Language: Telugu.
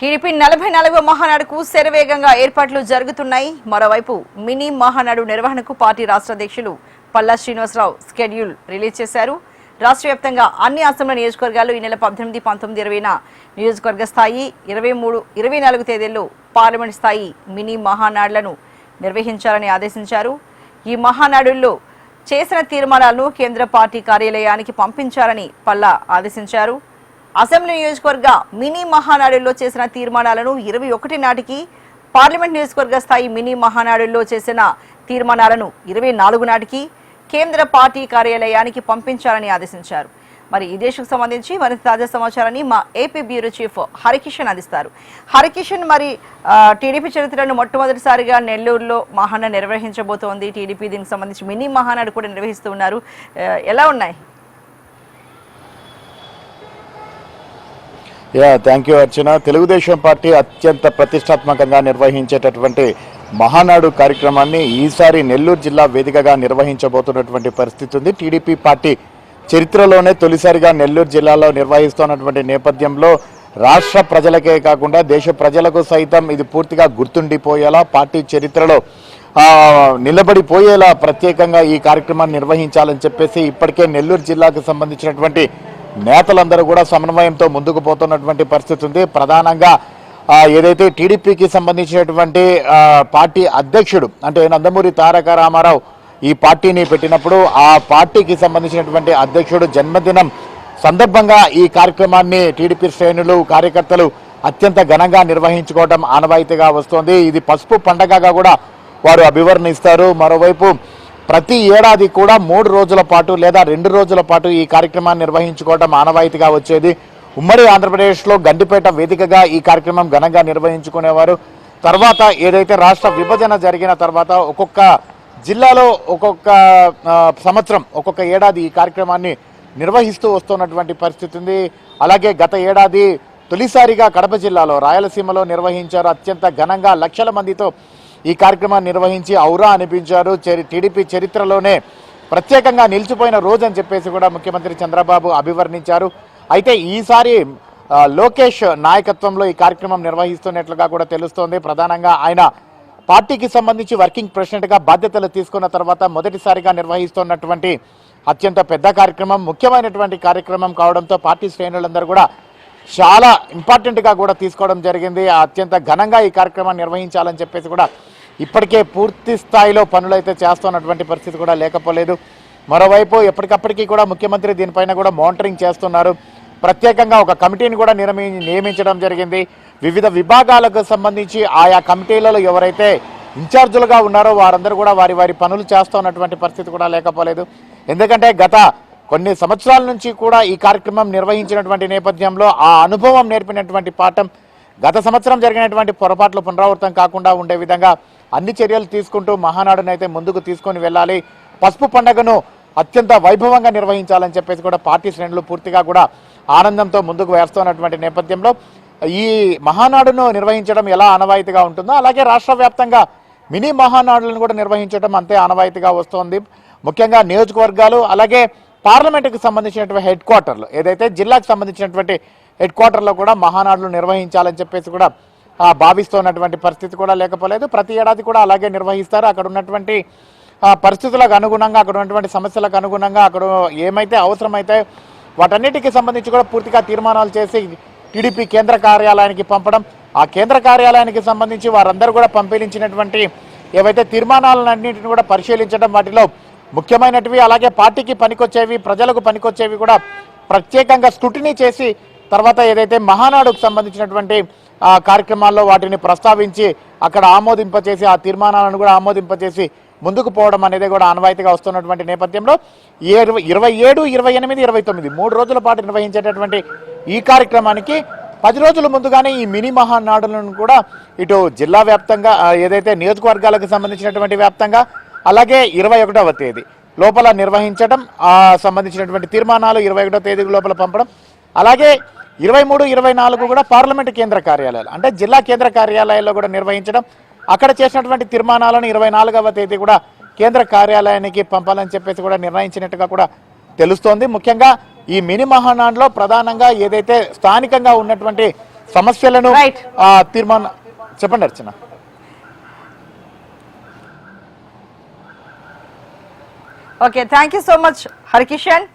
టీడీపీ 44వ మహానాడుకు శరవేగంగా ఏర్పాట్లు జరుగుతున్నాయి. మరోవైపు మినీ మహానాడు నిర్వహణకు పార్టీ రాష్ట్ర అధ్యక్షులు పల్లా శ్రీనివాసరావు షెడ్యూల్ రిలీజ్ చేశారు. రాష్ట్ర వ్యాప్తంగా అన్ని అసెంబ్లీ నియోజకవర్గాలు ఈ నెల 18, 19, 20న నియోజకవర్గ స్థాయి, 23, 24 తేదీల్లో పార్లమెంట్ స్థాయి మినీ మహానాడులను నిర్వహించాలని ఆదేశించారు. ఈ మహానాడుల్లో చేసిన తీర్మానాలను కేంద్ర పార్టీ కార్యాలయానికి పంపించాలని పల్లా ఆదేశించారు. అసెంబ్లీ నియోజకవర్గ మినీ మహానాడుల్లో చేసిన తీర్మానాలను 21 నాటికి, పార్లమెంట్ నియోజకవర్గ స్థాయి మినీ మహానాడుల్లో చేసిన తీర్మానాలను 24 నాటికి కేంద్ర పార్టీ కార్యాలయానికి పంపించాలని ఆదేశించారు. మరి ఈ దేశకు సంబంధించి మరింత తాజా సమాచారాన్ని మా ఏపీ బ్యూరో చీఫ్ హరికిషన్ అందిస్తారు. హరికిషన్, మరి టీడీపీ చరిత్రను మొట్టమొదటిసారిగా నెల్లూరులో మహానాడు నిర్వహించబోతోంది. టీడీపీ దీనికి సంబంధించి మినీ మహానాడు కూడా నిర్వహిస్తూ ఉన్నారు. ఎలా ఉన్నాయి? Thank you Archana. Telugu Desam party అత్యంత ప్రతిష్టాత్మకంగా నిర్వహించేటటువంటి మహానాడు కార్యక్రమాన్ని ఈసారి నెల్లూరు జిల్లా వేదికగా నిర్వహించబోతున్నటువంటి పరిస్థితి ఉంది. టీడీపీ పార్టీ చరిత్రలోనే తొలిసారిగా నెల్లూరు జిల్లాలో నిర్వహిస్తున్నటువంటి నేపథ్యంలో రాష్ట్ర ప్రజలకే కాకుండా దేశ ప్రజలకు సైతం ఇది పూర్తిగా గుర్తుండిపోయేలా, పార్టీ చరిత్రలో నిలబడిపోయేలా ప్రత్యేకంగా ఈ కార్యక్రమాన్ని నిర్వహించాలని చెప్పేసి ఇప్పటికే నెల్లూరు జిల్లాకు సంబంధించినటువంటి నేతలందరూ కూడా సమన్వయంతో ముందుకు పోతున్నటువంటి పరిస్థితి ఉంది. ప్రధానంగా ఏదైతే టీడీపీకి సంబంధించినటువంటి పార్టీ అధ్యక్షుడు అంటే నందమూరి తారక రామారావు ఈ పార్టీని పెట్టినప్పుడు ఆ పార్టీకి సంబంధించినటువంటి అధ్యక్షుడు జన్మదినం సందర్భంగా ఈ కార్యక్రమాన్ని టీడీపీ శ్రేణులు, కార్యకర్తలు అత్యంత ఘనంగా నిర్వహించుకోవడం ఆనవాయితీగా వస్తోంది. ఇది పసుపు పండగగా కూడా వారు అభివర్ణిస్తారు. మరోవైపు ప్రతి ఏడాది కూడా 3 రోజుల పాటు లేదా 2 రోజుల పాటు ఈ కార్యక్రమాన్ని నిర్వహించుకోవడం ఆనవాయితీగా వచ్చేది. ఉమ్మడి ఆంధ్రప్రదేశ్లో గండిపేట వేదికగా ఈ కార్యక్రమం ఘనంగా నిర్వహించుకునేవారు. తర్వాత ఏదైతే రాష్ట్ర విభజన జరిగిన తర్వాత ఒక్కొక్క జిల్లాలో ఒక్కొక్క సంవత్సరం, ఒక్కొక్క ఏడాది ఈ కార్యక్రమాన్ని నిర్వహిస్తూ వస్తున్నటువంటి పరిస్థితి ఉంది. అలాగే గత ఏడాది తొలిసారిగా కడప జిల్లాలో రాయలసీమలో నిర్వహించారు. అత్యంత ఘనంగా లక్షల మందితో ఈ కార్యక్రమాన్ని నిర్వహించి ఔరా అనిపించారు. టీడీపీ చరిత్రలోనే ప్రత్యేకంగా నిలిచిపోయిన రోజు అని చెప్పేసి కూడా ముఖ్యమంత్రి చంద్రబాబు అభివర్ణించారు. అయితే ఈసారి లోకేష్ నాయకత్వంలో ఈ కార్యక్రమం నిర్వహిస్తున్నట్లుగా కూడా తెలుస్తోంది. ప్రధానంగా ఆయన పార్టీకి సంబంధించి వర్కింగ్ ప్రెసిడెంట్గా బాధ్యతలు తీసుకున్న తర్వాత మొదటిసారిగా నిర్వహిస్తున్నటువంటి అత్యంత పెద్ద కార్యక్రమం, ముఖ్యమైనటువంటి కార్యక్రమం కావడంతో పార్టీ శ్రేణులందరూ కూడా చాలా ఇంపార్టెంట్గా కూడా తీసుకోవడం జరిగింది. అత్యంత ఘనంగా ఈ కార్యక్రమాన్ని నిర్వహించాలని చెప్పేసి కూడా ఇప్పటికే పూర్తి స్థాయిలో పనులు అయితే చేస్తున్నటువంటి పరిస్థితి కూడా లేకపోలేదు. మరోవైపు ఎప్పటికప్పటికీ కూడా ముఖ్యమంత్రి దీనిపైన కూడా మానిటరింగ్ చేస్తున్నారు. ప్రత్యేకంగా ఒక కమిటీని కూడా నియమించడం జరిగింది. వివిధ విభాగాలకు సంబంధించి ఆయా కమిటీలలో ఎవరైతే ఇన్ఛార్జులుగా ఉన్నారో వారందరూ కూడా వారి వారి పనులు చేస్తున్నటువంటి పరిస్థితి కూడా లేకపోలేదు. ఎందుకంటే గత కొన్ని సంవత్సరాల నుంచి కూడా ఈ కార్యక్రమం నిర్వహించినటువంటి నేపథ్యంలో ఆ అనుభవం నేర్పినటువంటి పాఠం గత సంవత్సరం జరిగినటువంటి పొరపాట్లు పునరావృతం కాకుండా ఉండే విధంగా అన్ని చర్యలు తీసుకుంటూ మహానాడునైతే ముందుకు తీసుకొని వెళ్ళాలి, పసుపు పండుగను అత్యంత వైభవంగా నిర్వహించాలని చెప్పేసి కూడా పార్టీ శ్రేణులు పూర్తిగా కూడా ఆనందంతో ముందుకు వేస్తున్నటువంటి నేపథ్యంలో ఈ మహానాడును నిర్వహించడం ఎలా ఆనవాయితీగా ఉంటుందో అలాగే రాష్ట్ర వ్యాప్తంగా మినీ మహానాడులను కూడా నిర్వహించడం అంతే ఆనవాయితీగా వస్తోంది. ముఖ్యంగా నియోజకవర్గాలు అలాగే పార్లమెంటుకు సంబంధించినటువంటి హెడ్ క్వార్టర్లు, ఏదైతే జిల్లాకు సంబంధించినటువంటి హెడ్ క్వార్టర్లో కూడా మహానాడులు నిర్వహించాలని చెప్పేసి కూడా భావిస్తున్నటువంటి పరిస్థితి కూడా లేకపోలేదు. ప్రతి ఏడాది కూడా అలాగే నిర్వహిస్తారు. అక్కడ ఉన్నటువంటి పరిస్థితులకు అనుగుణంగా, అక్కడ ఉన్నటువంటి సమస్యలకు అనుగుణంగా అక్కడ ఏమైతే అవసరమైతే వాటన్నిటికీ సంబంధించి కూడా పూర్తిగా తీర్మానాలు చేసి టీడీపీ కేంద్ర కార్యాలయానికి పంపడం, ఆ కేంద్ర కార్యాలయానికి సంబంధించి వారందరూ కూడా పంపించినటువంటి ఏవైతే తీర్మానాలన్నింటిని కూడా పరిశీలించడం, వాటిలో ముఖ్యమైనటివి అలాగే పార్టీకి పనికొచ్చేవి, ప్రజలకు పనికొచ్చేవి కూడా ప్రత్యేకంగా స్క్రూటినీ చేసి తర్వాత ఏదైతే మహానాడుకు సంబంధించినటువంటి కార్యక్రమాల్లో వాటిని ప్రస్తావించి అక్కడ ఆమోదింపచేసి ఆ తీర్మానాలను కూడా ఆమోదింపచేసి ముందుకు పోవడం అనేది కూడా ఆనవాయితీగా వస్తున్నటువంటి నేపథ్యంలో 27, 28, 29 3 రోజుల పాటు నిర్వహించేటటువంటి ఈ కార్యక్రమానికి 10 రోజుల ముందుగానే ఈ మినీ మహానాడులను కూడా ఇటు జిల్లా వ్యాప్తంగా ఏదైతే నియోజకవర్గాలకు సంబంధించినటువంటి వ్యాప్తంగా అలాగే 21వ తేదీ లోపల నిర్వహించడం, సంబంధించినటువంటి తీర్మానాలు 21వ తేదీ లోపల పంపడం, అలాగే 23, 24 కూడా పార్లమెంటు కేంద్ర కార్యాలయాలు అంటే జిల్లా కేంద్ర కార్యాలయాల్లో కూడా నిర్వహించడం, అక్కడ చేసినటువంటి తీర్మానాలను 24వ తేదీ కూడా కేంద్ర కార్యాలయానికి పంపాలని చెప్పేసి కూడా నిర్ణయించినట్టుగా కూడా తెలుస్తోంది. ముఖ్యంగా ఈ మినీ మహానాడులో ప్రధానంగా ఏదైతే స్థానికంగా ఉన్నటువంటి సమస్యలను Right. చెప్పండి Archana. Okay, thank you so much Harikishan.